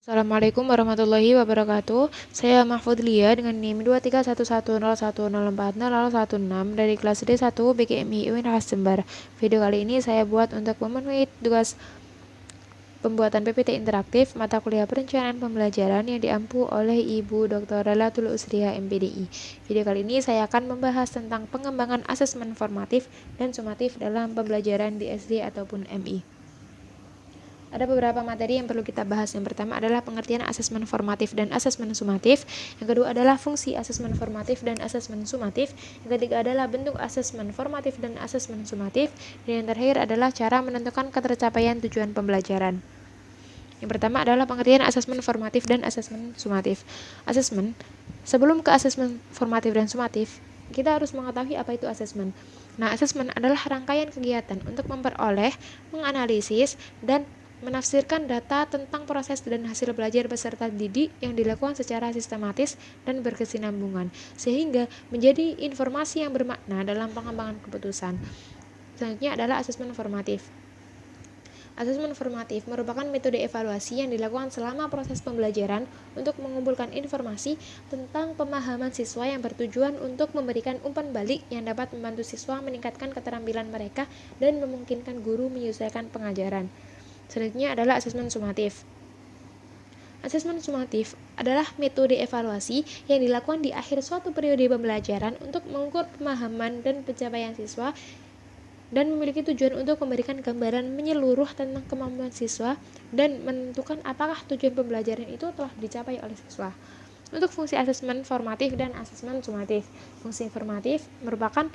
Assalamualaikum warahmatullahi wabarakatuh. Saya Mahfudlia dengan NIM 23110104016 dari kelas D1 BKMI UIN Jember. Video kali ini saya buat untuk memenuhi tugas pembuatan PPT interaktif mata kuliah perencanaan pembelajaran yang diampu oleh Ibu Dr. Lailatul Usriya MPDI. Video kali ini saya akan membahas tentang pengembangan asesmen formatif dan sumatif dalam pembelajaran di SD ataupun MI. Ada beberapa materi yang perlu kita bahas. Yang pertama adalah pengertian asesmen formatif dan asesmen sumatif. Yang kedua adalah fungsi asesmen formatif dan asesmen sumatif. Yang ketiga adalah bentuk asesmen formatif dan asesmen sumatif. Dan yang terakhir adalah cara menentukan ketercapaian tujuan pembelajaran. Yang pertama adalah pengertian asesmen formatif dan asesmen sumatif. Asesmen, sebelum ke asesmen formatif dan sumatif, kita harus mengetahui apa itu asesmen. Nah, asesmen adalah rangkaian kegiatan untuk memperoleh, menganalisis, dan menafsirkan data tentang proses dan hasil belajar peserta didik yang dilakukan secara sistematis dan berkesinambungan, sehingga menjadi informasi yang bermakna dalam pengembangan keputusan. Selanjutnya adalah asesmen formatif. Asesmen formatif merupakan metode evaluasi yang dilakukan selama proses pembelajaran untuk mengumpulkan informasi tentang pemahaman siswa yang bertujuan untuk memberikan umpan balik yang dapat membantu siswa meningkatkan keterampilan mereka dan memungkinkan guru menyesuaikan pengajaran. Selanjutnya adalah asesmen sumatif. Asesmen sumatif adalah metode evaluasi yang dilakukan di akhir suatu periode pembelajaran untuk mengukur pemahaman dan pencapaian siswa dan memiliki tujuan untuk memberikan gambaran menyeluruh tentang kemampuan siswa dan menentukan apakah tujuan pembelajaran itu telah dicapai oleh siswa. Untuk fungsi asesmen formatif dan asesmen sumatif. Fungsi formatif merupakan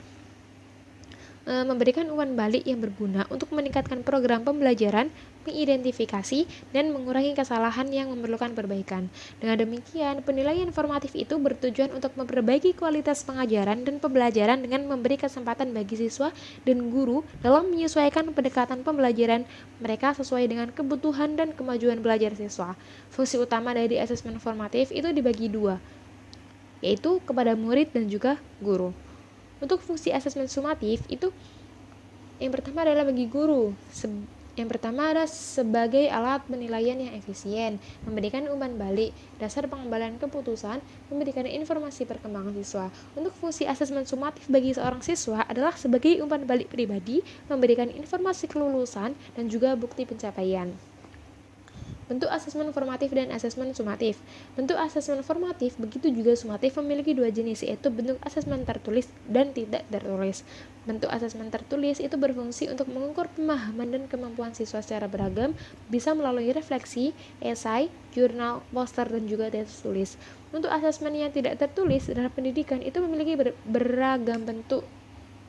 memberikan umpan balik yang berguna untuk meningkatkan program pembelajaran, mengidentifikasi, dan mengurangi kesalahan yang memerlukan perbaikan. Dengan demikian, penilaian formatif itu bertujuan untuk memperbaiki kualitas pengajaran dan pembelajaran dengan memberi kesempatan bagi siswa dan guru dalam menyesuaikan pendekatan pembelajaran mereka sesuai dengan kebutuhan dan kemajuan belajar siswa. Fungsi utama dari asesmen formatif itu dibagi dua, yaitu kepada murid dan juga guru. Untuk fungsi asesmen sumatif itu yang pertama adalah bagi guru. Yang pertama adalah sebagai alat penilaian yang efisien, memberikan umpan balik, dasar pengambilan keputusan, memberikan informasi perkembangan siswa. Untuk fungsi asesmen sumatif bagi seorang siswa adalah sebagai umpan balik pribadi, memberikan informasi kelulusan dan juga bukti pencapaian. Bentuk asesmen formatif dan asesmen sumatif. Bentuk asesmen formatif begitu juga sumatif memiliki dua jenis, yaitu bentuk asesmen tertulis dan tidak tertulis. Bentuk asesmen tertulis itu berfungsi untuk mengukur pemahaman dan kemampuan siswa secara beragam, bisa melalui refleksi, esai, jurnal, poster, dan juga tes tulis. Untuk asesmen yang tidak tertulis dalam pendidikan itu memiliki beragam bentuk.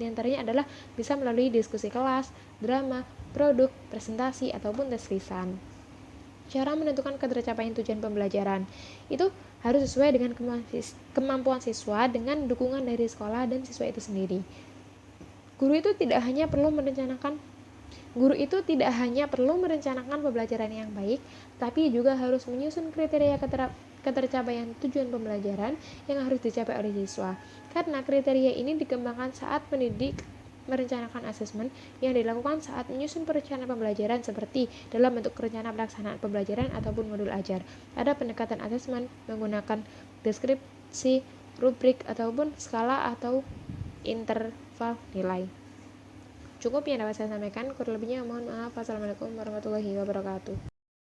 Di antaranya adalah bisa melalui diskusi kelas, drama, produk, presentasi, ataupun tes lisan. Cara menentukan ketercapaian tujuan pembelajaran itu harus sesuai dengan kemampuan siswa dengan dukungan dari sekolah dan siswa itu sendiri. Guru itu tidak hanya perlu merencanakan pembelajaran yang baik, tapi juga harus menyusun kriteria ketercapaian tujuan pembelajaran yang harus dicapai oleh siswa. Karena kriteria ini dikembangkan saat pendidik merencanakan asesmen yang dilakukan saat menyusun perencanaan pembelajaran seperti dalam bentuk rencana pelaksanaan pembelajaran ataupun modul ajar. Ada pendekatan asesmen menggunakan deskripsi, rubrik, ataupun skala atau interval nilai. Cukup yang dapat saya sampaikan, kurang lebihnya mohon maaf. Wassalamualaikum warahmatullahi wabarakatuh.